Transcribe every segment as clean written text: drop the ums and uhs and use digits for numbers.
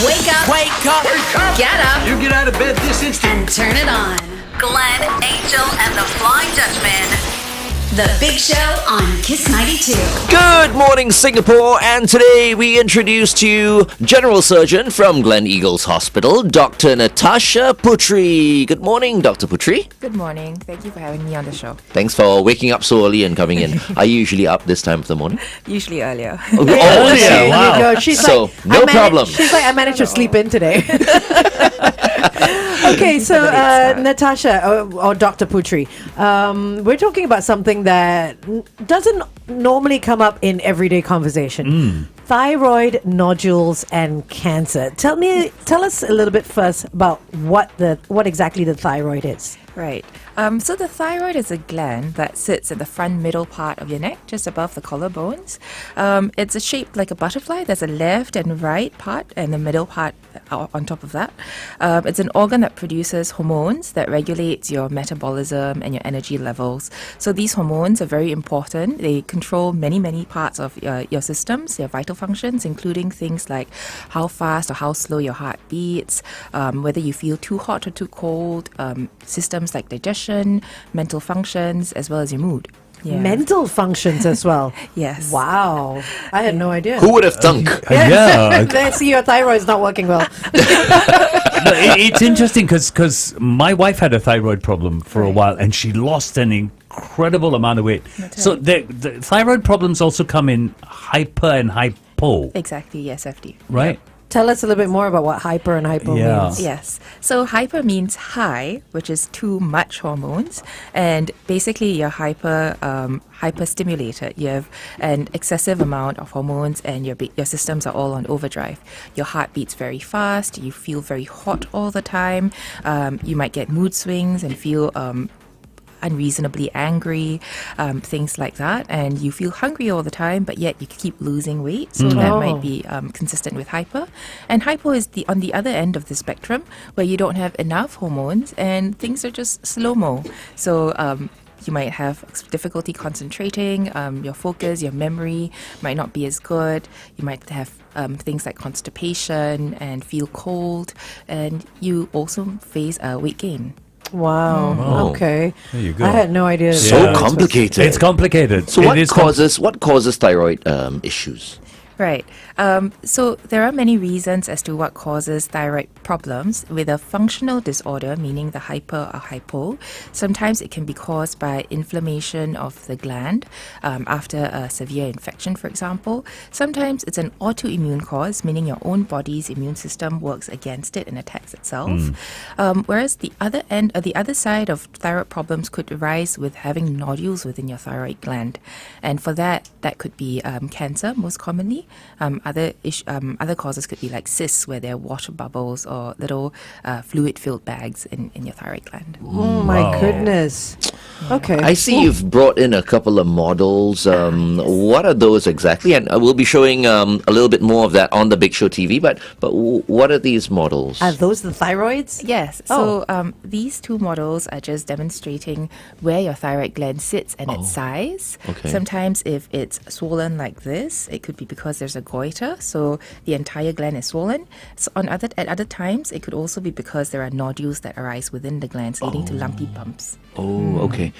Wake up. Wake up. Wake up! Get up. You get out of bed this instant. And turn it on. Glenn, Angel, and the Flying Dutchman. The Big Show on Kiss 92. Good morning, Singapore. And today we introduce to you General Surgeon from Gleneagles Hospital, Dr. Natascha Putri. Good morning, Dr. Putri. Good morning. Thank you for having me on the show. Thanks for waking up so early and coming in. Are you usually up this time of the morning? Usually earlier. Oh, yeah, wow. There you go. She's So, like, no problem. She's like, I managed to sleep in today. Okay, so Natascha or Dr. Putri, we're talking about something that doesn't normally come up in everyday conversation. Thyroid nodules and cancer. Tell us a little bit first about what exactly the thyroid is. Right. So the thyroid is a gland that sits in the front middle part of your neck, just above the collarbones. It's a shape like a butterfly. There's a left and right part and the middle part on top of that. It's an organ that produces hormones that regulates your metabolism and your energy levels. So these hormones are very important. They control many parts of your systems, your vital functions, including things like how fast or how slow your heart beats, whether you feel too hot or too cold, systems like digestion, mental functions, as well as your mood. Yeah. Mental functions as well. Yes. Wow. I had no idea. Who would have thunk? Yeah. They see your thyroid's not working well. It's interesting because my wife had a thyroid problem for a while and she lost an incredible amount of weight. So the thyroid problems also come in hyper and hypo. Exactly, yes, FD. Right? Tell us a little bit more about what hyper and hypo means. Yes. So hyper means high, which is too much hormones, and basically you're hyper-stimulated. You have an excessive amount of hormones, and your systems are all on overdrive. Your heart beats very fast. You feel very hot all the time. You might get mood swings and feel unreasonably angry, things like that, and you feel hungry all the time, but yet you keep losing weight, so that might be consistent with hyper. And hypo is on the other end of the spectrum, where you don't have enough hormones and things are just slow-mo. So you might have difficulty concentrating, your focus, your memory might not be as good, you might have things like constipation and feel cold, and you also face weight gain. Wow. Okay. There you go. I had no idea. So complicated. It's complicated. So what causes thyroid issues? Right. So there are many reasons as to what causes thyroid problems. With a functional disorder, meaning the hyper or hypo, sometimes it can be caused by inflammation of the gland after a severe infection, for example. Sometimes it's an autoimmune cause, meaning your own body's immune system works against it and attacks itself. Whereas the other side of thyroid problems could arise with having nodules within your thyroid gland. And for that could be cancer, most commonly. Other causes could be like cysts, where there are water bubbles or little fluid-filled bags in your thyroid gland. Oh my goodness. Okay. I see you've brought in a couple of models. What are those exactly? And we'll be showing a little bit more of that on the Big Show TV. But what are these models? Are those the thyroids? Yes. So these two models are just demonstrating where your thyroid gland sits and its size. Okay. Sometimes if it's swollen like this, it could be because there's a goiter, so the entire gland is swollen. So at other times, it could also be because there are nodules that arise within the glands, leading to lumpy bumps. Oh, okay.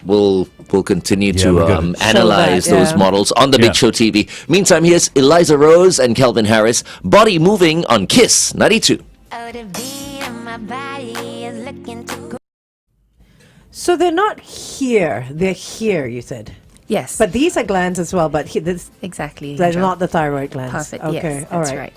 We'll continue to we're gonna analyze show that, those models on the Big Yeah. Show TV. Meantime, here's Eliza Rose and Calvin Harris, Body Moving on Kiss 92. Oh, the beat of my body is looking to go. So they're not here. They're here, you said. Yes. But these are glands as well, but this, exactly. they're Angel. not the thyroid glands. Perfect. Okay, Yes, all that's right. right.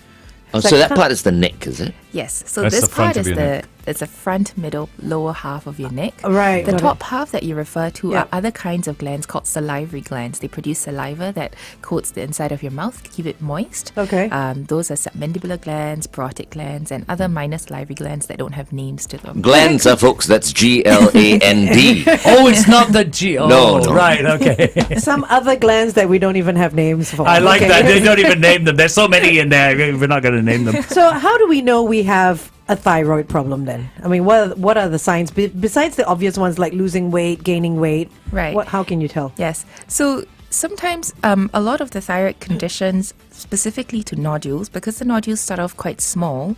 Oh, So so I that can't- part is the neck, is it? Yes. So That's this the front part of is your neck. it's the front, middle, lower half of your neck. Right, The got top half that you refer to Yeah. are other kinds of glands called salivary glands. They produce saliva that coats the inside of your mouth to keep it moist. Okay. Those are submandibular glands, parotid glands, and other minor salivary glands that don't have names to them. Glands, folks. That's GLAND. Oh, it's not the G. Oh, No, no. right. Okay. Some other glands that we don't even have names for. I like Okay. that. They don't even name them. There's so many in there. We're not going to name them. So how do we know we have a thyroid problem then? I mean, what are the signs besides the obvious ones like losing weight, gaining weight? Right. How can you tell? Yes. So sometimes a lot of the thyroid conditions specifically to nodules, because the nodules start off quite small,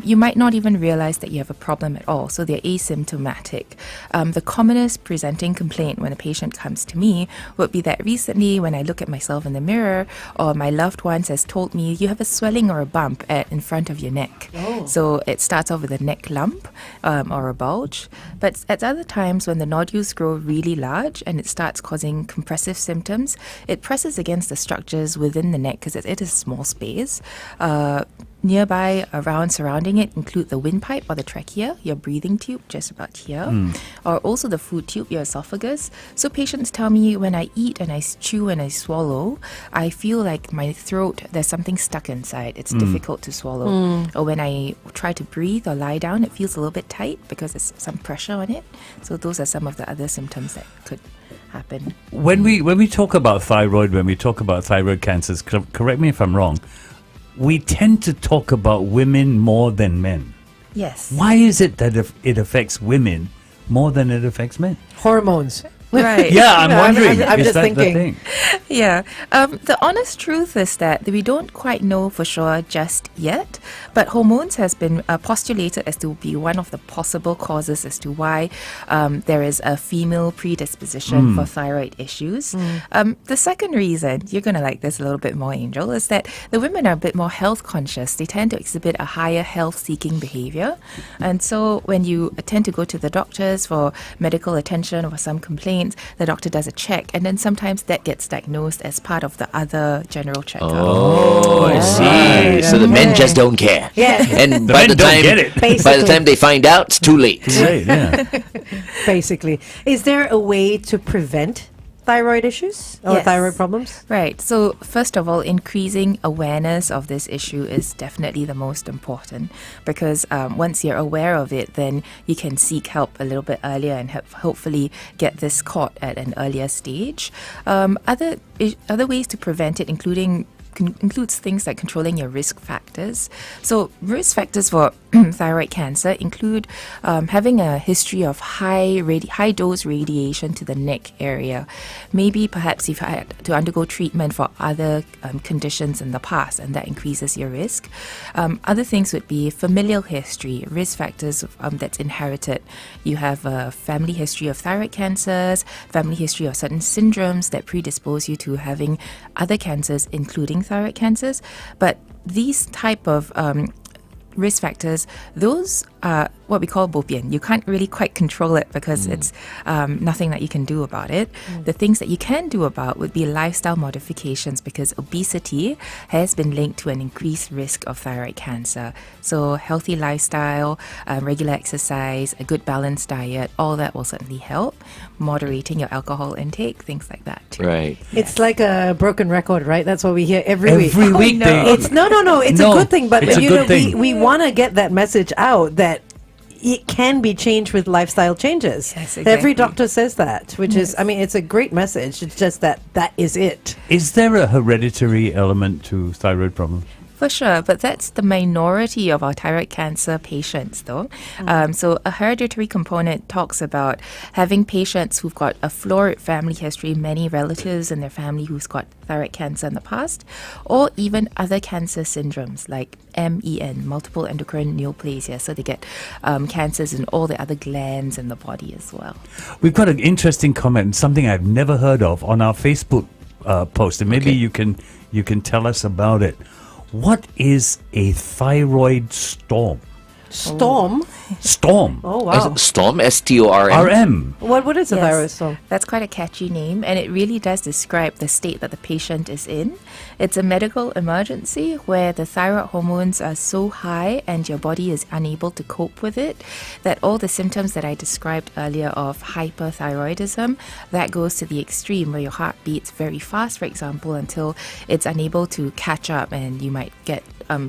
you might not even realize that you have a problem at all. So they're asymptomatic. The commonest presenting complaint when a patient comes to me would be that recently when I look at myself in the mirror, or my loved ones has told me you have a swelling or a bump in front of your neck. So it starts off with a neck lump or a bulge. But at other times when the nodules grow really large and it starts causing compressive symptoms, it presses against the structures within the neck because it is a small space. Nearby, around, surrounding it include the windpipe or the trachea, your breathing tube, just about here, or also the food tube, your esophagus. So patients tell me when I eat and I chew and I swallow, I feel like my throat, there's something stuck inside. It's difficult to swallow. Or when I try to breathe or lie down, it feels a little bit tight because there's some pressure on it. So those are some of the other symptoms that could happen. When we talk about thyroid, when we talk about thyroid cancers, correct me if I'm wrong, we tend to talk about women more than men. Yes. Why is it that it affects women more than it affects men? Hormones. Right. Yeah, I'm wondering. I'm is just that thinking. the thing? Yeah. The honest truth is that we don't quite know for sure just yet, but hormones has been postulated as to be one of the possible causes as to why there is a female predisposition for thyroid issues. The second reason, you're going to like this a little bit more, Angel, is that the women are a bit more health conscious. They tend to exhibit a higher health-seeking behavior. And so when you tend to go to the doctors for medical attention or some complaints, the doctor does a check, and then sometimes that gets diagnosed as part of the other general checkup. Oh, I see. So the men just don't care. Yeah. And The by men the don't time get it. by the Basically. time they find out, it's too late. Right, yeah. Basically. Is there a way to prevent thyroid issues or Yes. thyroid problems? Right. So, first of all, increasing awareness of this issue is definitely the most important, because once you're aware of it, then you can seek help a little bit earlier and hopefully get this caught at an earlier stage. Other ways to prevent it, includes things like controlling your risk factors. So risk factors for thyroid cancer include having a history of high dose radiation to the neck area. Maybe perhaps you've had to undergo treatment for other conditions in the past, and that increases your risk. Other things would be familial history, risk factors that's inherited. You have a family history of thyroid cancers, family history of certain syndromes that predispose you to having other cancers, including thyroid cancers. But these type of risk factors, those are what we call bopian. You can't really quite control it because it's nothing that you can do about it. The things that you can do about would be lifestyle modifications, because obesity has been linked to an increased risk of thyroid cancer. So healthy lifestyle, regular exercise, a good balanced diet, all that will certainly help. Moderating your alcohol intake, things like that too. Right. It's like a broken record, right? That's what we hear every week. Every week they... It's no. It's No, a good thing, but it's a you good know, thing. we want to get that message out that it can be changed with lifestyle changes. Yes, Every exactly. doctor says that, which is, I mean, it's a great message. It's just that is it. Is there a hereditary element to thyroid problems? For sure, but that's the minority of our thyroid cancer patients, though. So a hereditary component talks about having patients who've got a florid family history, many relatives in their family who's got thyroid cancer in the past, or even other cancer syndromes like MEN, multiple endocrine neoplasia. So they get cancers in all the other glands in the body as well. We've got an interesting comment, something I've never heard of, on our Facebook post, and maybe you can tell us about it. What is a thyroid storm? Storm? Storm. Oh, wow. Storm, STORM. RM. What is a Yes, thyroid storm? That's quite a catchy name, and it really does describe the state that the patient is in. It's a medical emergency where the thyroid hormones are so high and your body is unable to cope with it, that all the symptoms that I described earlier of hyperthyroidism, that goes to the extreme where your heart beats very fast, for example, until it's unable to catch up, and you might get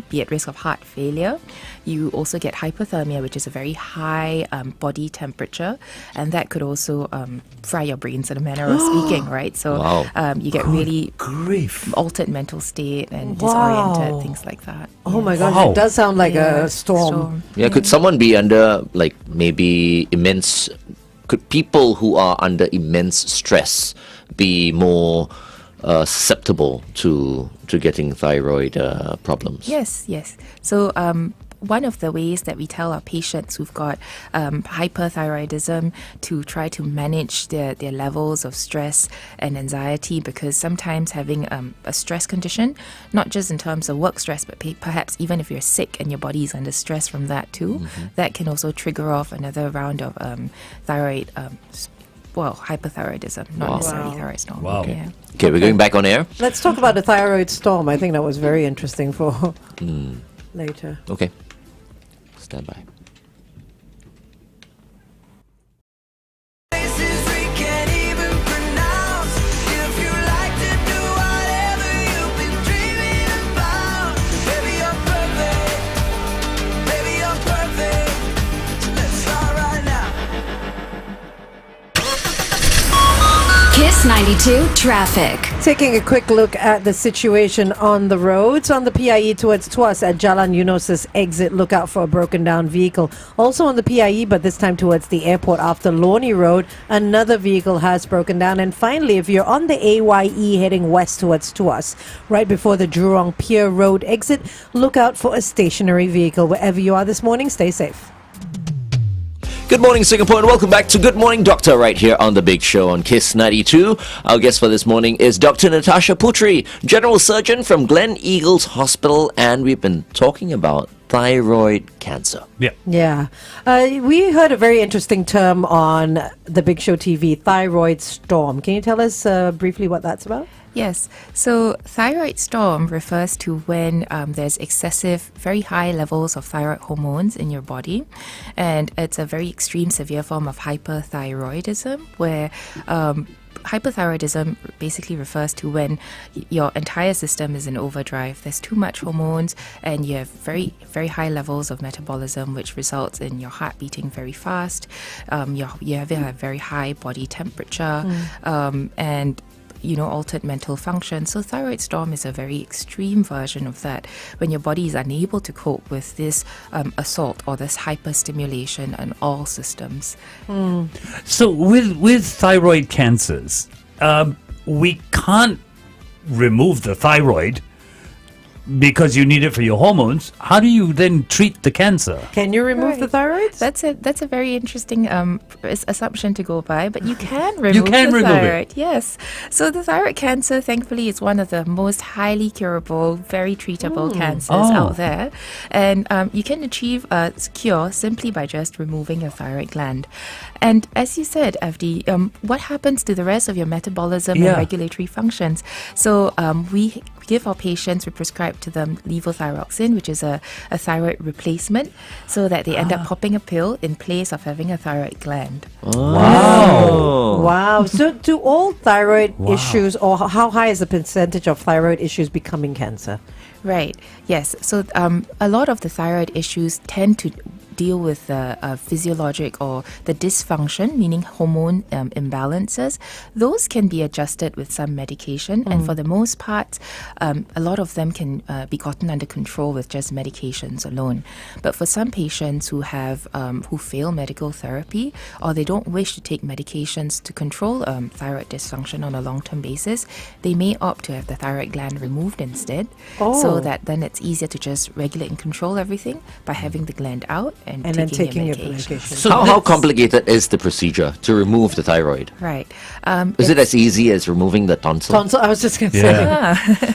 be at risk of heart failure. You also get hypothermia, which is a very high body temperature, and that could also fry your brains in a manner of speaking, right? So Wow. you get really Grief. altered mental state and Wow. disoriented, things like that. Oh my gosh, Wow. it does sound like Yeah, a storm. Yeah, could someone be under could people who are under immense stress be more susceptible to getting thyroid problems. Yes. So one of the ways that we tell our patients who've got hyperthyroidism to try to manage their levels of stress and anxiety, because sometimes having a stress condition, not just in terms of work stress, but perhaps even if you're sick and your body is under stress from that too, that can also trigger off another round of thyroid hyperthyroidism, not necessarily thyroid storm. Wow. Yeah. Okay, we're going back on air. Let's talk about the thyroid storm. I think that was very interesting for later. Okay. Stand by. Kiss 92 traffic. Taking a quick look at the situation on the roads. On the PIE towards Tuas at Jalan Yunos's exit, look out for a broken down vehicle. Also on the PIE, but this time towards the airport after Lornie Road, another vehicle has broken down. And finally, if you're on the AYE heading west towards Tuas, right before the Jurong Pier Road exit, look out for a stationary vehicle. Wherever you are this morning, stay safe. Good morning, Singapore, and welcome back to Good Morning Doctor right here on The Big Show on KISS 92. Our guest for this morning is Dr. Natascha Putri, General Surgeon from Gleneagles Hospital, and we've been talking about thyroid cancer. Yeah. We heard a very interesting term on The Big Show TV, thyroid storm. Can you tell us briefly what that's about? Yes. So thyroid storm refers to when there's excessive, very high levels of thyroid hormones in your body. And it's a very extreme, severe form of hyperthyroidism where hyperthyroidism basically refers to when your entire system is in overdrive. There's too much hormones and you have very, very high levels of metabolism, which results in your heart beating very fast. You have a very high body temperature and altered mental function. So thyroid storm is a very extreme version of that, when your body is unable to cope with this assault or this hyperstimulation on all systems. So with thyroid cancers, we can't remove the thyroid because you need it for your hormones. How do you then treat the cancer? Can you remove the thyroid? That's a very interesting assumption to go by, but you can remove the remove thyroid. it. Yes. So the thyroid cancer, thankfully, is one of the most highly curable, very treatable cancers out there. And you can achieve a cure simply by just removing your thyroid gland. And as you said, Avdi, what happens to the rest of your metabolism and regulatory functions? So we give our patients, we prescribe to them levothyroxine, which is a thyroid replacement, so that they end up popping a pill in place of having a thyroid gland. Wow. So do all thyroid issues, or how high is the percentage of thyroid issues becoming cancer? Right. Yes. So a lot of the thyroid issues tend to deal with the physiologic or the dysfunction, meaning hormone imbalances. Those can be adjusted with some medication, and for the most part, a lot of them can be gotten under control with just medications alone. But for some patients who have who fail medical therapy, or they don't wish to take medications to control thyroid dysfunction on a long-term basis, they may opt to have the thyroid gland removed instead, so that then it's easier to just regulate and control everything by having the gland out and then taking your your medication. medication. So How complicated is the procedure to remove the thyroid? Right. Is it as easy as removing the tonsil? Tonsil, I was just going to say.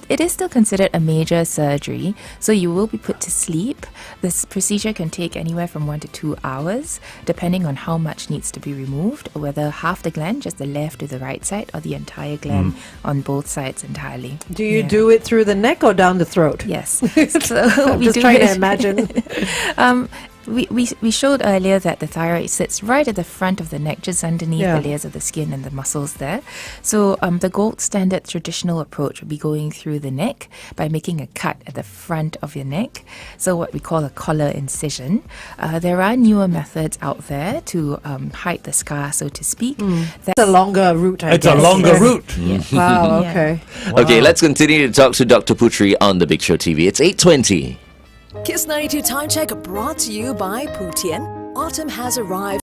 It is still considered a major surgery, so you will be put to sleep. This procedure can take anywhere from 1 to 2 hours, depending on how much needs to be removed, whether half the gland, just the left or the right side, or the entire gland on both sides entirely. Do you do it through the neck or down the throat? Yes. So I'm we just do trying to it- imagine. We showed earlier that the thyroid sits right at the front of the neck, just underneath Yeah. the layers of the skin and the muscles there. So the gold standard traditional approach would be going through the neck by making a cut at the front of your neck. So what we call a collar incision. There are newer methods out there to hide the scar, so to speak. It's a longer route, I it's a guess. longer route. Wow, Yeah. okay. Okay, let's continue to talk to Dr. Putri on The Big Show TV. It's 8:20. Kiss 92 Time Check brought to you by Putian. Autumn has arrived.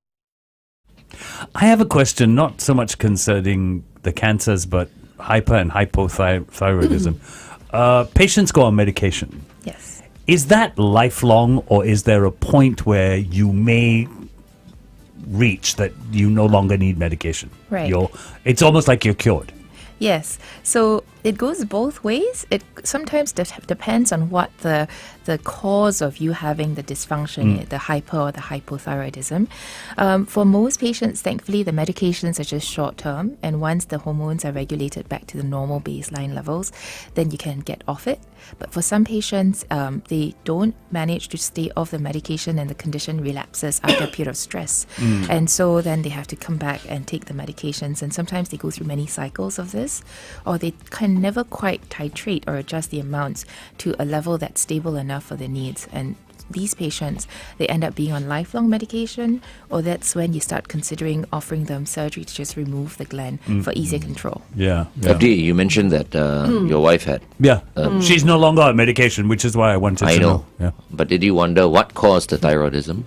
I have a question, not so much concerning the cancers, but hyper and hypothyroidism. Patients go on medication. Yes. Is that lifelong, or is there a point where you may reach that you no longer need medication? Right. It's almost like you're cured. Yes. So it goes both ways. It sometimes depends on what the cause of you having the dysfunction, the hyper or the hypothyroidism. For most patients, thankfully, the medications are just short term, and once the hormones are regulated back to the normal baseline levels, then you can get off it. But for some patients, they don't manage to stay off the medication, and the condition relapses after a period of stress. And so then they have to come back and take the medications, and sometimes they go through many cycles of this, or they can never quite titrate or adjust the amounts to a level that's stable enough for their needs. And these patients, they end up being on lifelong medication, or that's when you start considering offering them surgery to just remove the gland for easier control. Yeah. Abdi, you mentioned that your wife had. Yeah. She's no longer on medication, which is why I wanted I to know. know. Yeah. But did you wonder what caused the thyroidism?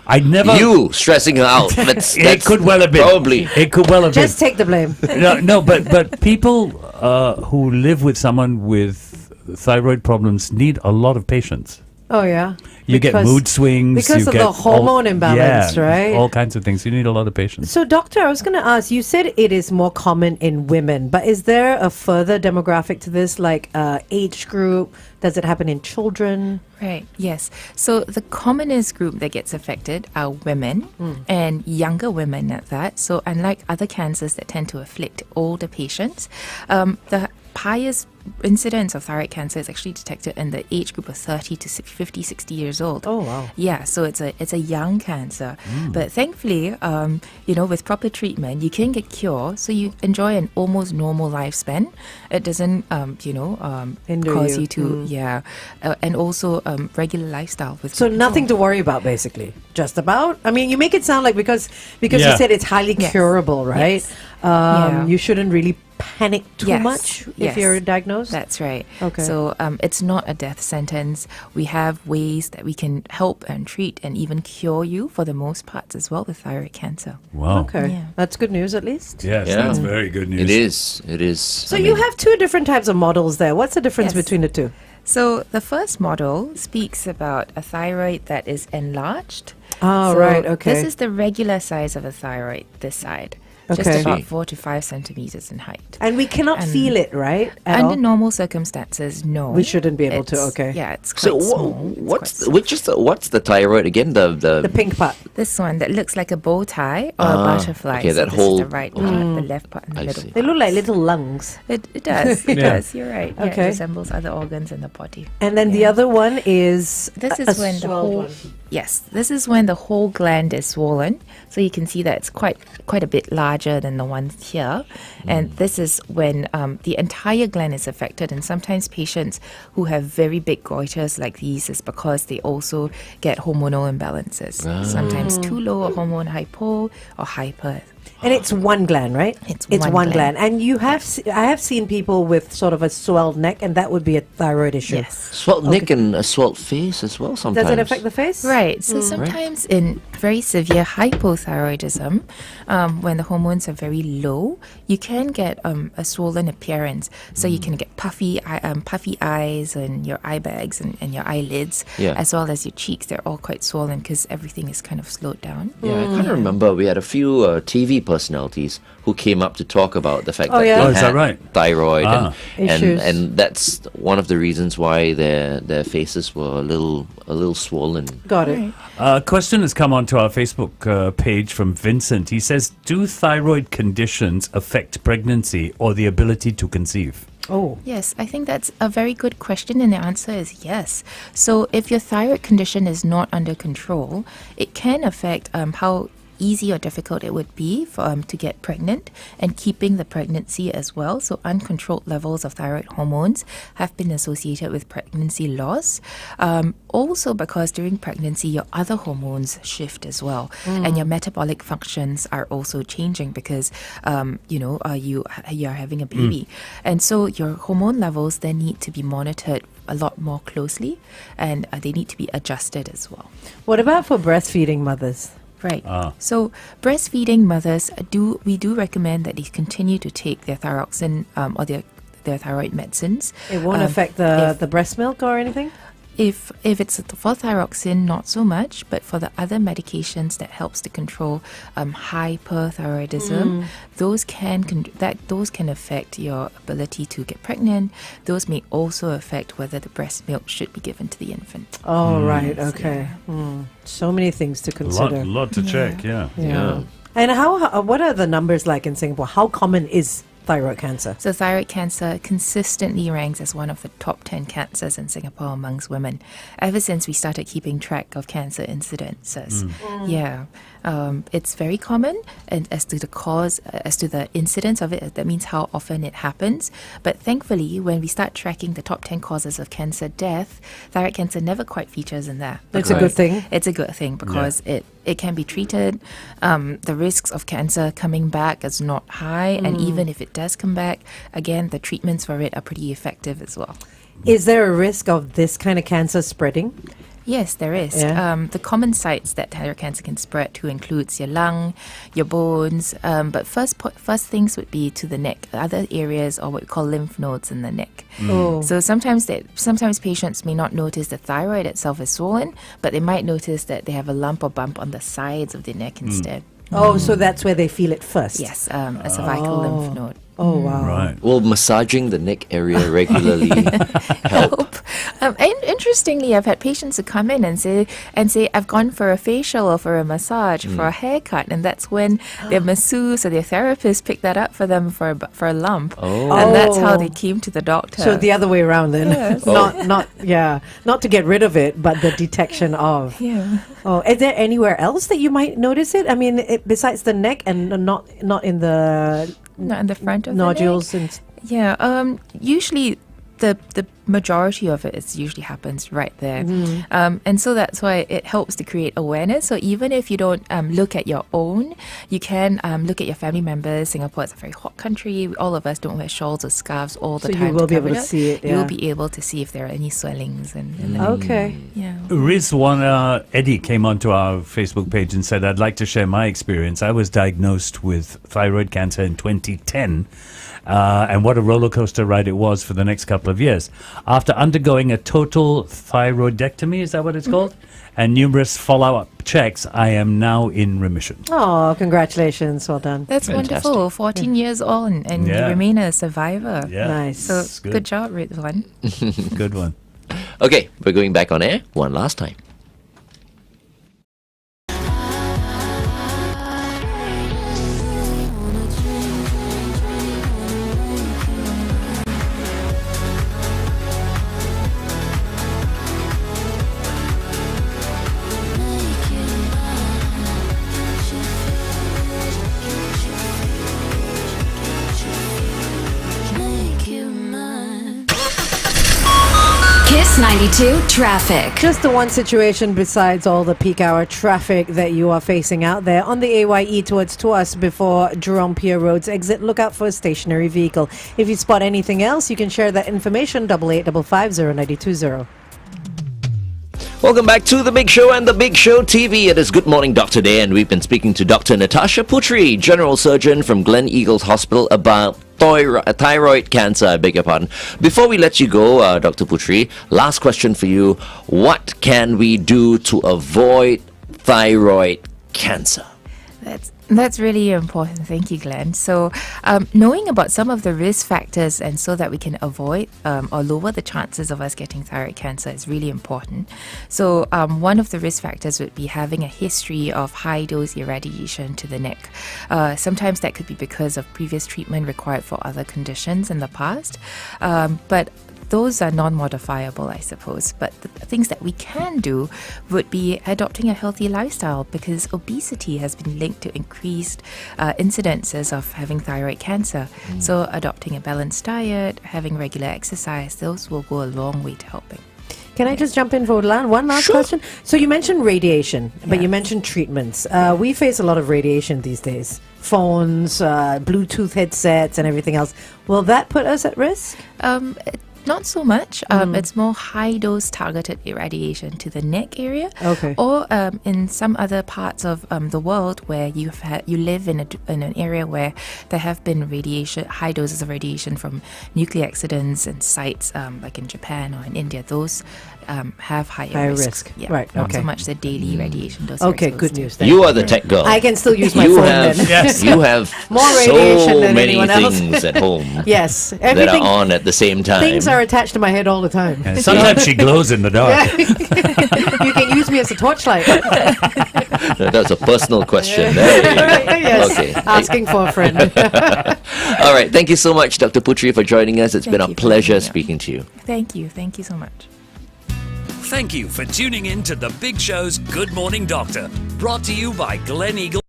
I never. You stressing her out. That's It could well have been. Probably. It could well have Just take the blame. been. No, but people who live with someone with thyroid problems need a lot of patience. Oh, yeah. You get mood swings. Because you of get the hormone imbalance, right? All kinds of things. You need a lot of patience. So, doctor, I was going to ask, you said it is more common in women, but is there a further demographic to this, like age group? Does it happen in children? Right, yes. So the commonest group that gets affected are women, and younger women at that. So unlike other cancers that tend to afflict older patients, the highest incidence of thyroid cancer is actually detected in the age group of 30 to 50, 60 years old. Oh, wow. Yeah, so it's a young cancer. But thankfully, with proper treatment, you can get cured, so you enjoy an almost normal lifespan. It doesn't, Hinder cause you. you to, and also regular lifestyle. With So control. nothing to worry about, basically. Just about. I mean, you make it sound like because you Yeah. said it's highly Yes. curable, right? Yes. Yeah. You shouldn't really panic too Yes. much if Yes. you're diagnosed. That's right. Okay. So it's not a death sentence. We have ways that we can help and treat and even cure you for the most parts as well with thyroid cancer. Wow. Okay, Yeah. that's good news at least. Yes, Yeah. that's very good news. It is. It is. So you have two different types of models there. What's the difference Yes. between the two? So the first model speaks about a thyroid that is enlarged. Oh, So right, okay. This is the regular size of a thyroid, this side. Okay. Just about See. 4 to 5 centimeters in height. And we cannot And feel it, right? At Under all? normal circumstances, no. We shouldn't be able to, It's- okay. Yeah, it's quite So small. It's what's the thyroid again? The pink part. This one that looks like a bow tie or a Ah, butterfly. okay, so that this whole- is the right part, the left part, and the I middle. see. They look like little lungs. It does. It Yeah. does. You're right. Yeah, Okay. it resembles other organs in the body. And then the Yeah. other one is This a is when the swelled whole one. yes, this is when the whole gland is swollen. So you can see that it's quite a bit larger than the ones here, and this is when the entire gland is affected. And sometimes patients who have very big goiters like these is because they also get hormonal imbalances. Sometimes too low a hormone, hypo or hyper. And it's one gland, right? It's one one gland. gland. And you have, I have seen people with sort of a swelled neck, and that would be a thyroid issue. Yes. swelled neck and a swelled face as well sometimes. Does it affect the face? Right. So sometimes in very severe hypothyroidism, when the hormones are very low, you can get a swollen appearance. So you can get puffy eyes and your eye bags and your eyelids, Yeah. as well as your cheeks. They're all quite swollen because everything is kind of slowed down. Yeah, I kind of remember we had a few TV personalities who came up to talk about the fact Oh, that yeah? they Oh, is had that right? thyroid Issues. and that's one of the reasons why their faces were a little swollen. Got it. A question has come onto our Facebook page from Vincent. He says, do thyroid conditions affect pregnancy or the ability to conceive? Oh. Yes, I think that's a very good question, and the answer is yes. So, if your thyroid condition is not under control, it can affect how easy or difficult it would be for to get pregnant and keeping the pregnancy as well. So uncontrolled levels of thyroid hormones have been associated with pregnancy loss. Also because during pregnancy, your other hormones shift as well, and your metabolic functions are also changing because you are having a baby, and so your hormone levels then need to be monitored a lot more closely, and they need to be adjusted as well. What about for breastfeeding mothers? Right. So breastfeeding mothers we do recommend that they continue to take their thyroxine or their thyroid medicines. It won't affect the breast milk or anything? If it's for thyroxine, not so much, but for the other medications that helps to control hyperthyroidism, those can affect your ability to get pregnant. Those may also affect whether the breast milk should be given to the infant. Oh, right. Okay. So many things to consider. Lot to check, yeah. And what are the numbers like in Singapore? How common is thyroid cancer? So thyroid cancer consistently ranks as one of the top 10 cancers in Singapore amongst women ever since we started keeping track of cancer incidences. Yeah. It's very common, and as to the cause, as to the incidence of it, that means how often it happens. But thankfully, when we start tracking the top 10 causes of cancer death, thyroid cancer never quite features in there. It's a good thing. It's a good thing because it can be treated. The risks of cancer coming back is not high, and even if it does come back, again, the treatments for it are pretty effective as well. Is there a risk of this kind of cancer spreading? Yes, there is. Yeah. The common sites that thyroid cancer can spread to includes your lung, your bones, but first things would be to the neck, other areas, or what we call lymph nodes in the neck. So sometimes patients may not notice the thyroid itself is swollen, but they might notice that they have a lump or bump on the sides of the neck instead. Oh, so that's where they feel it first? Yes, a cervical lymph node. Oh, wow. Right. Will massaging the neck area regularly help? And interestingly, I've had patients who come in and say, I've gone for a facial or for a massage, for a haircut, and that's when their masseuse or their therapist picked that up for them for a lump, and that's how they came to the doctor. So the other way around then. Yes. Not to get rid of it, but the detection of. Yeah. Oh, is there anywhere else that you might notice it? I mean, besides the neck and not in the Not in the front of nodules the neck. and. Yeah. Usually, the majority of it usually happens right there, and so that's why it helps to create awareness. So even if you don't look at your own, you can look at your family members. Singapore is a very hot country. All of us don't wear shawls or scarves all the So time. you will to be able cover to it. see it, You'll yeah. be able to see if there are any swellings and the Okay. yeah. Rizwan Eddie came onto our Facebook page and said, I'd like to share my experience. I was diagnosed with thyroid cancer in 2010. And what a roller coaster ride it was for the next couple of years. After undergoing a total thyroidectomy, is that what it's called? And numerous follow-up checks, I am now in remission. Oh, congratulations. Well done. That's Fantastic. wonderful. 14 years on, and you Yeah. remain a survivor. Yeah. Nice. So It's good job, Ridwan. Good one. Okay, we're going back on air one last time. Kiss 92 traffic. Just the one situation besides all the peak hour traffic that you are facing out there. On the AYE towards Tuas before Jurong Pier Road's exit, look out for a stationary vehicle. If you spot anything else, you can share that information, 88550920. Welcome back to The Big Show and The Big Show TV. It is Good Morning Doctor Day, and we've been speaking to Dr. Natascha Putri, General Surgeon from Gleneagles Hospital, about thyroid cancer. I beg your pardon. Before we let you go, Dr. Putri, last question for you. What can we do to avoid thyroid cancer? That's really important. Thank you, Glenn. So, knowing about some of the risk factors and so that we can avoid or lower the chances of us getting thyroid cancer is really important. So, one of the risk factors would be having a history of high-dose irradiation to the neck. Sometimes that could be because of previous treatment required for other conditions in the past, but those are non-modifiable, I suppose. But the things that we can do would be adopting a healthy lifestyle, because obesity has been linked to increased incidences of having thyroid cancer. So adopting a balanced diet, having regular exercise, those will go a long way to helping. Can I just jump in for one last question? So you mentioned radiation, but you mentioned treatments. We face a lot of radiation these days. Phones, Bluetooth headsets and everything else. Will that put us at risk? Not so much. It's more high dose targeted irradiation to the neck area. Okay. Or in some other parts of the world where you live in an area where there have been high doses of radiation from nuclear accidents and sites like in Japan or in India. Those have higher risk. Yeah. Right, Not okay. so much the daily radiation dose. Okay, good news. Thank You are the tech girl. I can still use my you phone have, then. Yes. You have More radiation so than many anyone else. things at home Yes, that everything. are on at the same time. Things are attached to my head all the time. And sometimes she glows in the dark. You can use me as a torchlight. That's a personal question. There you go. Yes, Okay. asking for a friend. All right. Thank you so much, Dr. Putri, for joining us. It's been Thank a you for pleasure having me. speaking to you. Thank you. Thank you so much. Thank you for tuning in to The Big Show's Good Morning Doctor, brought to you by Gleneagles.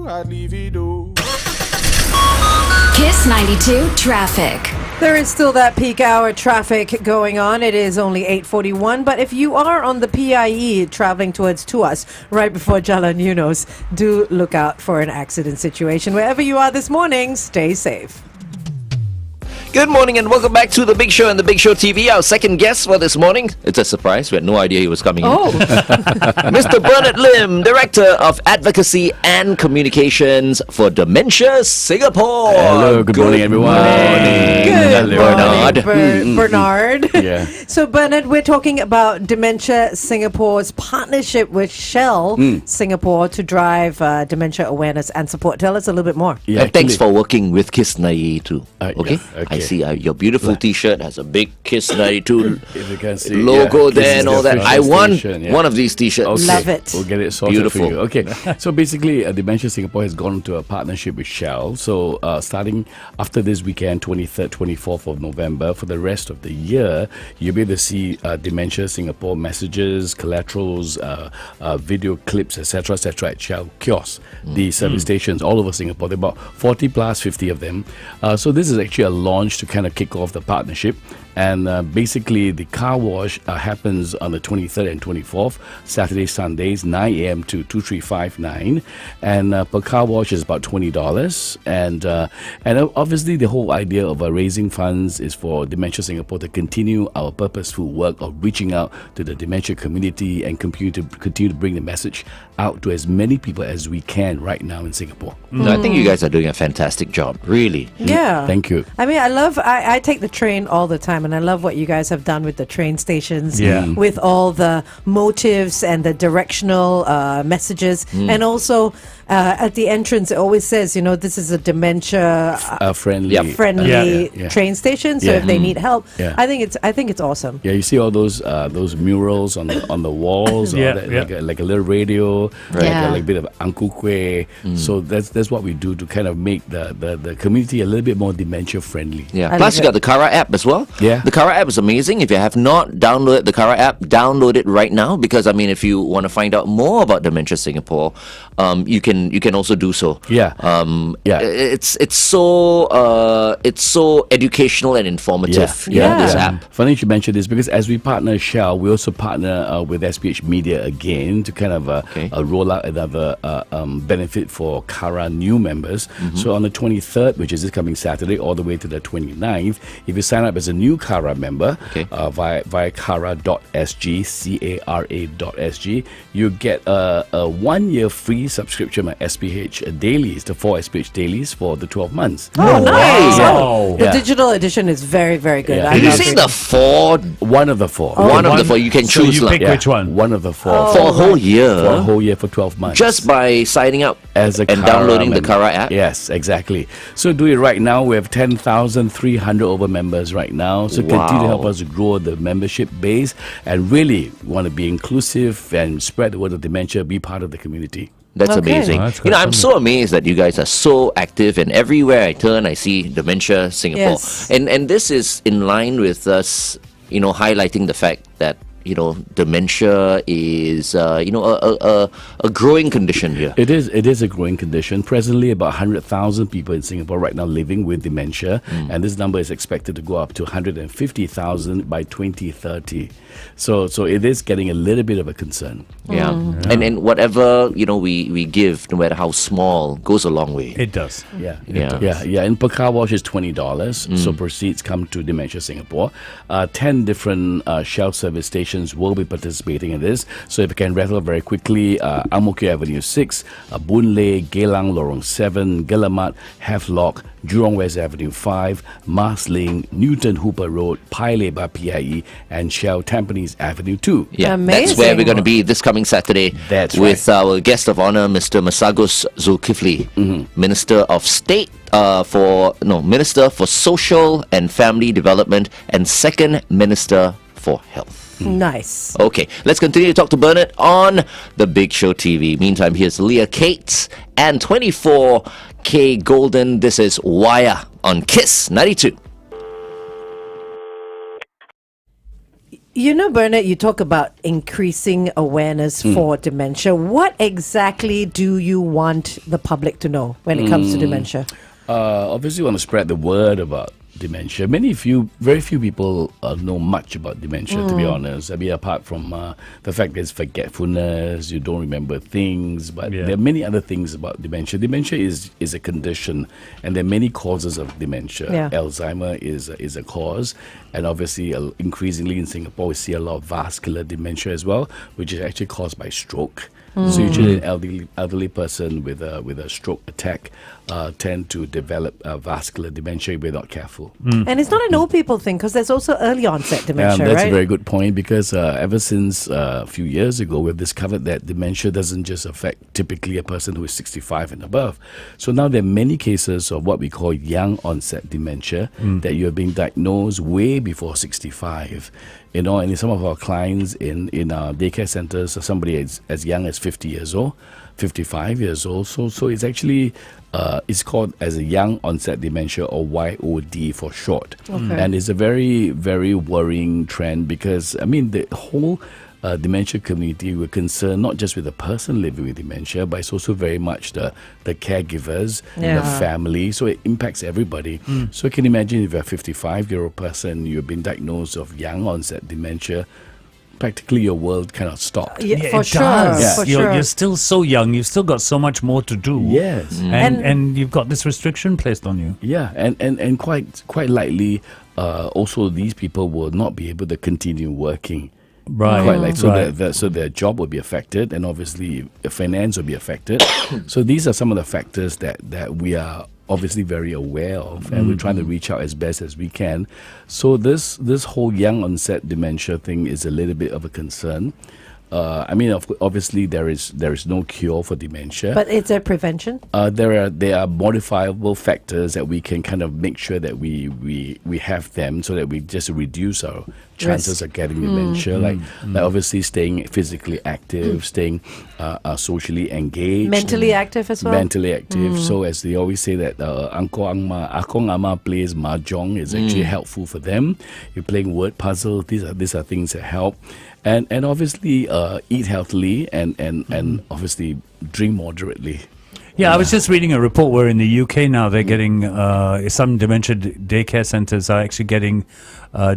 Kiss 92 traffic. There is still that peak hour traffic going on. It is only 8:41, but if you are on the PIE traveling towards Tuas right before Jalan Eunos, do look out for an accident situation. Wherever you are this morning, stay safe. Good morning and welcome back to The Big Show and The Big Show TV. Our second guest for this morning. It's a surprise. We had no idea he was coming in. Mr. Bernard Lim, Director of Advocacy and Communications for Dementia Singapore. Hello, good morning, everyone. Good Bernard. morning, Bernard. Yeah. So, Bernard, we're talking about Dementia Singapore's partnership with Shell Singapore to drive dementia awareness and support. Tell us a little bit more. Yeah, And thanks actually- for working with Kiss 92. Okay? yeah, okay. I see your beautiful t-shirt has a big Kiss 92 If you can see, logo yeah, there this and is all the that. I official want station, yeah. one of these t-shirts. Okay, Love it. We'll get it sorted Beautiful. for you. Okay, so basically, Dementia Singapore has gone into a partnership with Shell. So starting after this weekend, 23rd, 24th of November, for the rest of the year, you'll be able to see Dementia Singapore messages, collaterals, video clips, etc., at Shell kiosks, the service stations all over Singapore. There are about 40 plus 50 of them. So this is actually a launch to kind of kick off the partnership. And basically, the car wash happens on the 23rd and 24th, Saturdays, Sundays, 9 a.m. to 2359. And per car wash is about $20. And obviously, the whole idea of raising funds is for Dementia Singapore to continue our purposeful work of reaching out to the dementia community and continue to bring the message out to as many people as we can right now in Singapore. No, I think you guys are doing a fantastic job. Really. Yeah. Thank you. I mean, I take the train all the time, and I love what you guys have done with the train stations, Yeah. with all the motives and the directional messages. And also, at the entrance, it always says, this is a dementia Friendly. Yep. friendly Yeah. train station. So Yeah. if they need help, Yeah. I think it's awesome. Yeah, you see all those murals on the walls, Yeah, all that, yeah. like a little radio, Yeah. like a bit of angku kueh. So that's what we do to kind of make the community a little bit more dementia friendly. Yeah. I Plus, love you got the Kara app as well. Yeah. The Kara app is amazing. If you have not downloaded the Kara app, download it right now because I mean, if you want to find out more about Dementia Singapore, you can also do so. Yeah. Yeah. It's so educational and informative. This app. Funny you should mention this because as we partner Shell, we also partner with SPH Media again to kind of roll out another benefit for Kara new members. So on the 23rd, which is this coming Saturday, all the way to the 29th, if you sign up as a new Kara member via kara.sg, CARA.sg, you get a 1 year free subscription at SPH Dailies, the 4 SPH Dailies for the 12 months. Oh, nice! Wow. The Yeah. digital edition is very, very good. Yeah. I Did you love say it. the four? One of the four. One of the four. You can So choose you lah. pick which one? One of the four. For a whole year. For a whole year for 12 months. Just by signing up as a and Kara downloading the member. Kara app. Yes, exactly. So do it right now. We have 10,300 over members right now. So continue to help us grow the membership base and really want to be inclusive and spread the word of dementia, be part of the community. That's Okay. amazing. Oh, that's You know, quite I'm so amazed that you guys are so active, and everywhere I turn, I see Dementia Singapore. Yes. And this is in line with us, highlighting the fact that dementia is a growing condition here. It is a growing condition. Presently, about 100,000 people in Singapore right now living with dementia, and this number is expected to go up to 150,000 by 2030. So it is getting a little bit of a concern. Yeah. And whatever we give, no matter how small, goes a long way. It does. Yeah, Yeah. And per car wash is $20. So proceeds come to Dementia Singapore. 10 different Shell service stations will be participating in this. So if you can rattle very quickly, Ang Mo Kio Avenue 6, Boon Lay, Geylang Lorong 7, Guillemard, Havelock, Jurong West Avenue 5, Marsiling, Newton Hooper Road, Paya Lebar PIE, and Shell Tampines Avenue 2. Yeah, that's Amazing. where we're going to be this coming Saturday. That's with our guest of honor, Mr. Masagos Zulkifli, Minister of State Minister for Social and Family Development, and Second Minister for Health. Nice. Okay, let's continue to talk to Bernard on The Big Show TV. Meantime, here's Leah Cates and 24K Golden. This is Wire on Kiss 92. You know, Bernard, you talk about increasing awareness for dementia. What exactly do you want the public to know when it comes to dementia? Obviously, want to spread the word about dementia. Very few people know much about dementia, to be honest. I mean, apart from the fact there's forgetfulness, you don't remember things, but there are many other things about dementia. Dementia is a condition, and there are many causes of dementia. Yeah. Alzheimer is a cause, and obviously, increasingly in Singapore, we see a lot of vascular dementia as well, which is actually caused by stroke. So usually an elderly person with a stroke attack tend to develop vascular dementia if we're not careful. And it's not an old people thing, because there's also early onset dementia, That's right? a very good point, because ever since a few years ago, we've discovered that dementia doesn't just affect typically a person who is 65 and above. So now there are many cases of what we call young onset dementia that you're being diagnosed way before 65. You know, and some of our clients in our daycare centers are somebody as young as 50 years old, 55 years old. So it's actually it's called as a young onset dementia, or YOD for short. And it's a very, very worrying trend, because I mean the whole dementia community, we're concerned not just with the person living with dementia, but it's also very much the caregivers, the family. So it impacts everybody. So you can imagine if you're a 55-year-old person, you've been diagnosed of young onset dementia, practically your world cannot stop. Yeah, for it sure. does. For You're, sure. you're still so young. You've still got so much more to do. Yes. And you've got this restriction placed on you. Yeah, and quite likely, also these people will not be able to continue working. Right. Quite like, so Right. so their job will be affected, and obviously the finance will be affected. So these are some of the factors that we are obviously very aware of, and we're trying to reach out as best as we can. So this whole young onset dementia thing is a little bit of a concern. I mean, obviously there is no cure for dementia. But is there prevention? There are modifiable factors that we can kind of make sure that we have them, so that we just reduce our chances of getting dementia. Like obviously staying physically active, staying socially engaged, Mentally active as well? Mentally active. So as they always say that Akong Ama plays mahjong is actually helpful for them. You're playing word puzzle. These are things that help. And obviously eat healthily and obviously drink moderately. Yeah, I was just reading a report where in the UK now they're getting some dementia daycare centers are actually getting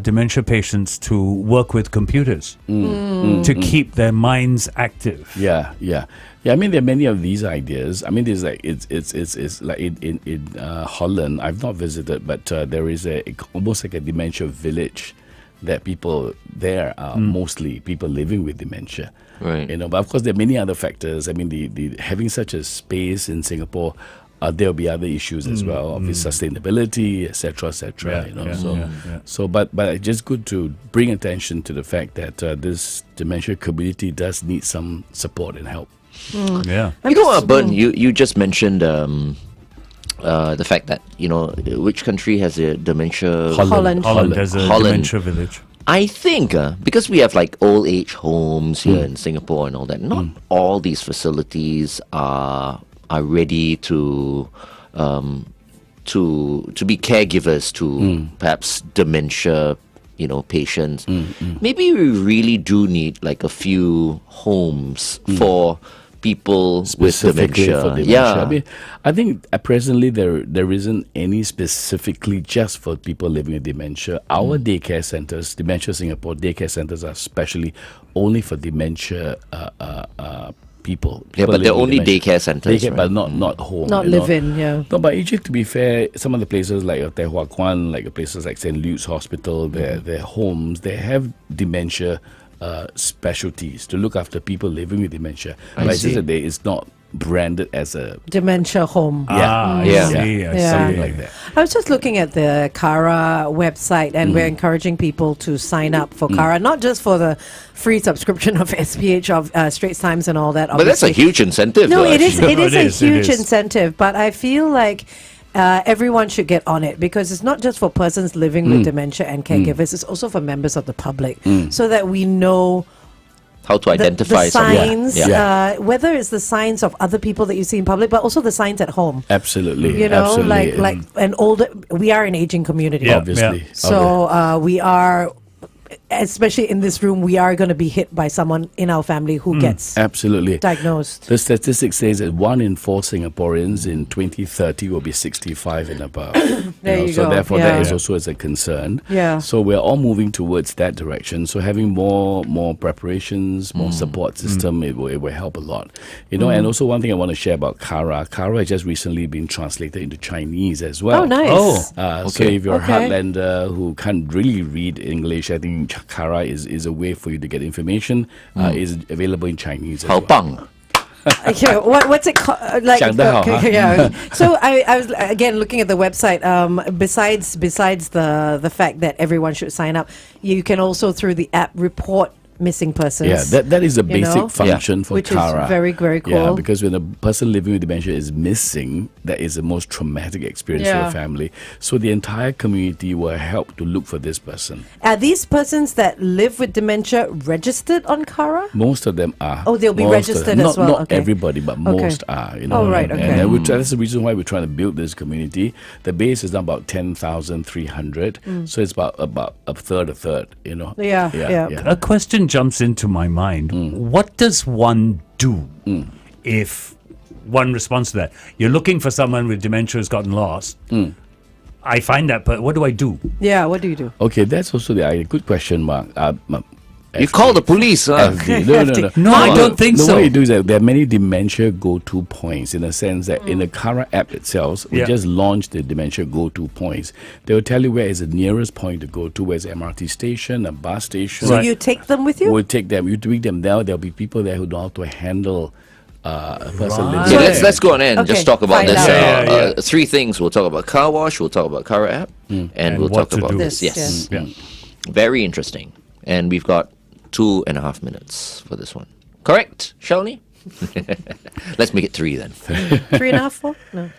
dementia patients to work with computers to keep their minds active. Yeah. I mean, there are many of these ideas. I mean, there's like it's like in Holland. I've not visited, but there is almost like a dementia village that people there are mostly people living with dementia. Right. You know, but of course there are many other factors. I mean, the having such a space in Singapore, there'll be other issues as well, of its sustainability, etc., etc. You know, so but it's just good to bring attention to the fact that this dementia community does need some support and help. Yeah. You know, Bern, you just mentioned the fact that, you know, which country has a dementia? Holland. Holland has a Holland. dementia village. I think because we have like old age homes here in Singapore and all that, not all these facilities are ready to be caregivers to perhaps dementia, you know, patients. Maybe we really do need like a few homes for people with Specifically dementia. for dementia. Yeah. I mean, I think presently there isn't any specifically just for people living with dementia. Our daycare centers, Dementia Singapore daycare centers, are specially only for dementia people. Yeah, but living they're with only dementia. daycare centers, right? But not home. Not you know. live-in, yeah. No, but actually, to be fair, some of the places like Tai Hua Kwan, like places like St. Luke's Hospital, their homes, they have dementia specialties to look after people living with dementia. But it's just that it's not branded as a Dementia home. I see. something like that. I was just looking at the Kara website, and we're encouraging people to sign up for Kara, not just for the free subscription of SPH, of Straits Times and all that. But that's a obviously. huge incentive. No, though, it is. actually. It is It a is, it huge is. incentive, but I feel like everyone should get on it, because it's not just for persons living with dementia and caregivers; it's also for members of the public, so that we know How to identify the something. signs, whether it's the signs of other people that you see in public, but also the signs at home. Absolutely. You know, absolutely. like an older. We are an aging community, Yeah. Obviously. so we are. especially in this room, we are going to be hit by someone in our family who gets Absolutely. diagnosed. The statistics says that 1 in 4 Singaporeans in 2030 will be 65 and above. There you so go. therefore, Yeah. that is also as a concern. Yeah. So we're all moving towards that direction. So having more preparations, more support system, it will help a lot. And also one thing I want to share about Kara. Kara has just recently been translated into Chinese as well. Oh, nice. Oh. So if you're Okay. a Heartlander who can't really read English, I think Kara is a way for you to get information. Is available in Chinese as How well. bang? Okay, what's it called? Like, 想得好, huh? yeah. So I was again looking at the website. Besides the fact that everyone should sign up, you can also through the app report missing persons. Yeah, that is a basic know? function for Which Kara. is very, very cool. Yeah, because when a person living with dementia is missing, that is the most traumatic experience for Yeah. the family. So the entire community will help to look for this person. Are these persons that live with dementia registered on Kara? Most of them are. Oh, they'll be Most of registered them. as well. Not Okay. everybody, but Okay. most are. Oh, right, okay. And that's the reason why we're trying to build this community. The base is now about 10,300, so it's about a third. Yeah. A question jumps into my mind. What does one do if one responds to that? You're looking for someone with dementia who's gotten lost. I find that, but what do I do? Yeah, what do you do? Okay, that's also the good question, Mark. You call the police. FD. No. No, I don't think so. What you do is that there are many dementia go-to points in the sense that in the Kara app itself, we Yeah. just launched the dementia go-to points. They will tell you where is the nearest point to go to, where's the MRT station, a bus station. So you take them with you? We'll take them. You bring them down. There'll be people there who know how to handle a person Right. living. Okay, let's go on and Okay, just talk about find this. out. Yeah. 3 things. We'll talk about car wash, we'll talk about Kara app, and we'll what talk to about do. this. This, Yes. Yeah. Very interesting. And we've got 2.5 minutes for this one. Correct, Shalini? Let's make it 3 then. 3.5, 4? No.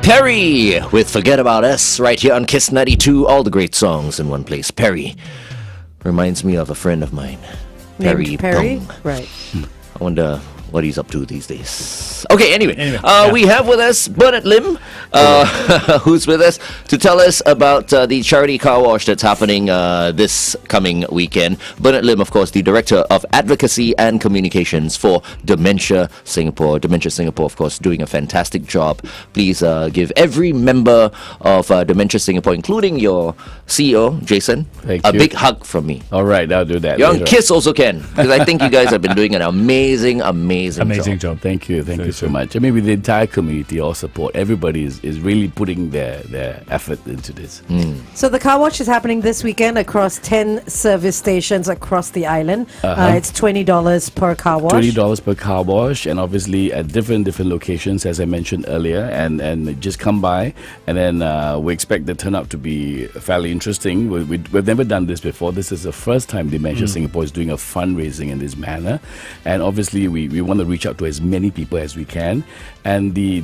Perry with Forget About Us right here on Kiss 92. All the great songs in one place. Perry reminds me of a friend of mine. Named Perry? Pong. Right. I wonder what he's up to these days. Okay, anyway, yeah. we have with us Bernard Lim, who's with us to tell us about the charity car wash that's happening this coming weekend. Bernard Lim, of course, the Director of Advocacy and Communications for Dementia Singapore. Dementia Singapore, of course, doing a fantastic job. Please give every member of Dementia Singapore, including your CEO, Jason, Thank a you. big hug from me. All right, I'll do that. You're on later. Kiss also can, because I think you guys have been doing an amazing job. Thank you so much. I mean, with the entire community, all support. Everybody is really putting their effort into this. So the car wash is happening this weekend across 10 service stations across the island. It's $20 per car wash. $20 per car wash, and obviously at different locations, as I mentioned earlier, and just come by, and then we expect the turnout to be fairly interesting. We've never done this before. This is the first time Dementia Singapore is doing a fundraising in this manner, and obviously we want to reach out to as many people as we can. And the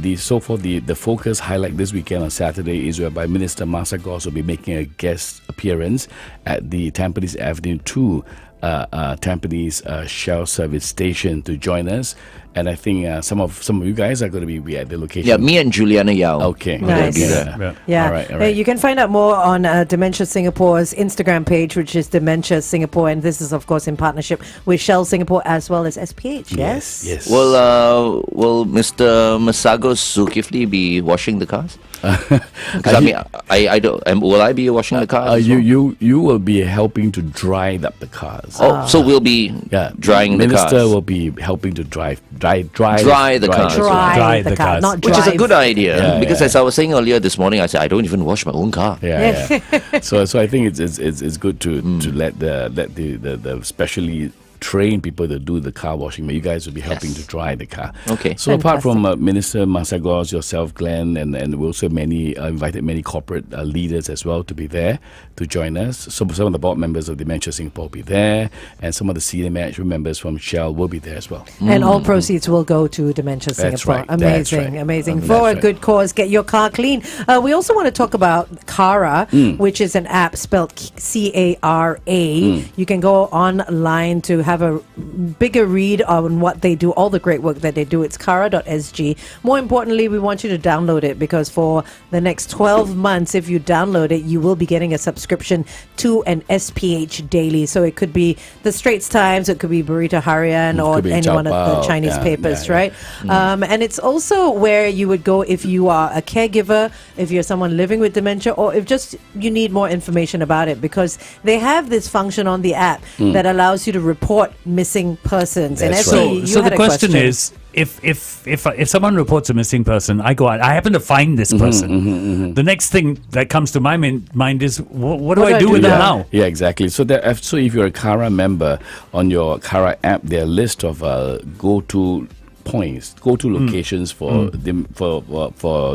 focus highlight this weekend on Saturday is whereby Minister Masagos will be making a guest appearance at the Tampines Avenue 2 Tampines Shell service station to join us. And I think some of you guys are going to be at the location. Yeah, me and Juliana Yao. Okay. We're gonna Nice. be there. Yeah. Yeah. All right. You can find out more on Dementia Singapore's Instagram page, which is Dementia Singapore. And this is, of course, in partnership with Shell Singapore as well as SPH. Yes? Yes. Will Mr. Masagos Zulkifli be washing the cars? Because I mean, I don't. Will I be washing the cars? as well? you will be helping to dry up the cars. Oh, so we'll be drying the Minister cars. will be helping to dry Dry the cars. Dry Dry the the car, cars. not Which drive. is a good idea, Yeah, because yeah. as I was saying earlier this morning, I said I don't even wash my own car. Yeah. So I think it's good to let the specially trained people to do the car washing, but you guys will be helping to dry the car. Okay. So apart from Minister Masagos, yourself, Glenn, and we also invited many corporate leaders as well to be there to join us. So some of the board members of Dementia Singapore will be there, and some of the senior management members from Shell will be there as well. And all proceeds will go to Dementia That's Singapore. right, that's Amazing, right. amazing. That's For a right. good cause, get your car clean. We also want to talk about Kara, which is an app spelled Cara. You can go online to have have a bigger read on what they do, all the great work that they do, it's kara.sg. More importantly, we want you to download it, because for the next 12 months, if you download it, you will be getting a subscription to an SPH daily. So it could be the Straits Times, it could be Berita Harian, or could be any one of the Chao Chinese Pao. papers, Yeah. right? And it's also where you would go if you are a caregiver, if you're someone living with dementia, or if just you need more information about it, because they have this function on the app that allows you to report missing persons. That's and right. Effie, you So had the a question is, if someone reports a missing person, I go out, I happen to find this person. The next thing that comes to my mind is, what do I do with them now? Yeah, exactly. So so if you're a Kara member, on your Kara app, there are a list of go-to locations for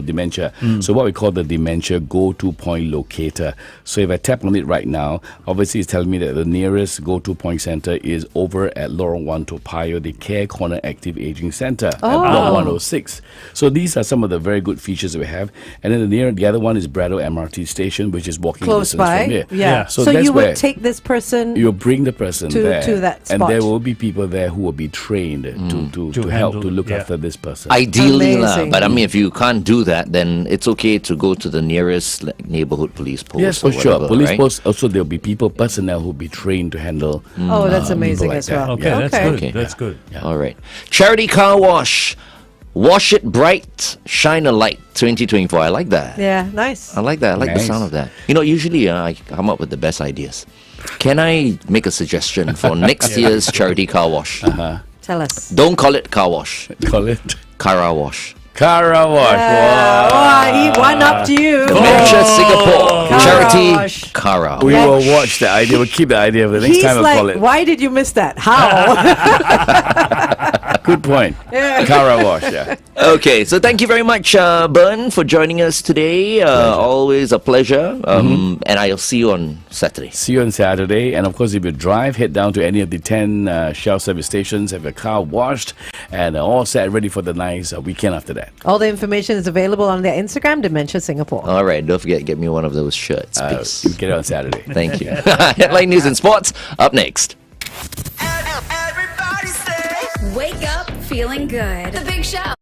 dementia. So what we call the dementia go-to point locator. So if I tap on it right now, obviously it's telling me that the nearest go-to point center is over at Lorong 1 Toa Payoh, the Care Corner Active Aging Center at Block 106. So these are some of the very good features that we have. And then the other one is Brado MRT Station, which is walking close distance by. from here. Yeah. So So that's you where would take this person. you'll bring the person to there, that and spot. there will be people there who will be trained to help handle to look it, yeah. after this person. Ideally, Amazing. but I mean, if you can't do that, then it's okay to go to the nearest neighborhood police post. Yes, or for sure. whatever, Police right? posts also, there'll be personnel who'll be trained to handle. Oh, that's amazing like as that. well. Okay, that's Okay. good. Okay. That's good. All right. Charity Car Wash. Wash it bright, shine a light. 2024. I like that. Yeah, nice. I like that. I like the Nice. sound of that. You know, usually I come up with the best ideas. Can I make a suggestion for next year's charity car wash? Tell us. Don't call it car wash. Call it Cara wash. Kara Wash. Wow. Oh, he one up to you. Dementia Singapore. Cara Charity wash. Cara. We will watch the idea. We'll keep the idea for the next He's time. I'll like, call it. why did you miss that? How? Good point. Kara Wash. Yeah. Okay, so thank you very much, Bern, for joining us today. Always a pleasure. And I'll see you on Saturday. See you on Saturday. And of course, if you drive, head down to any of the 10 Shell service stations, have your car washed, and all set, ready for the nice weekend after that. All the information is available on their Instagram, Dementia Singapore. All right, don't forget, get me one of those shirts, please. You get it on Saturday. Thank you. Headline news and sports up next. Wake up feeling good. The Big Show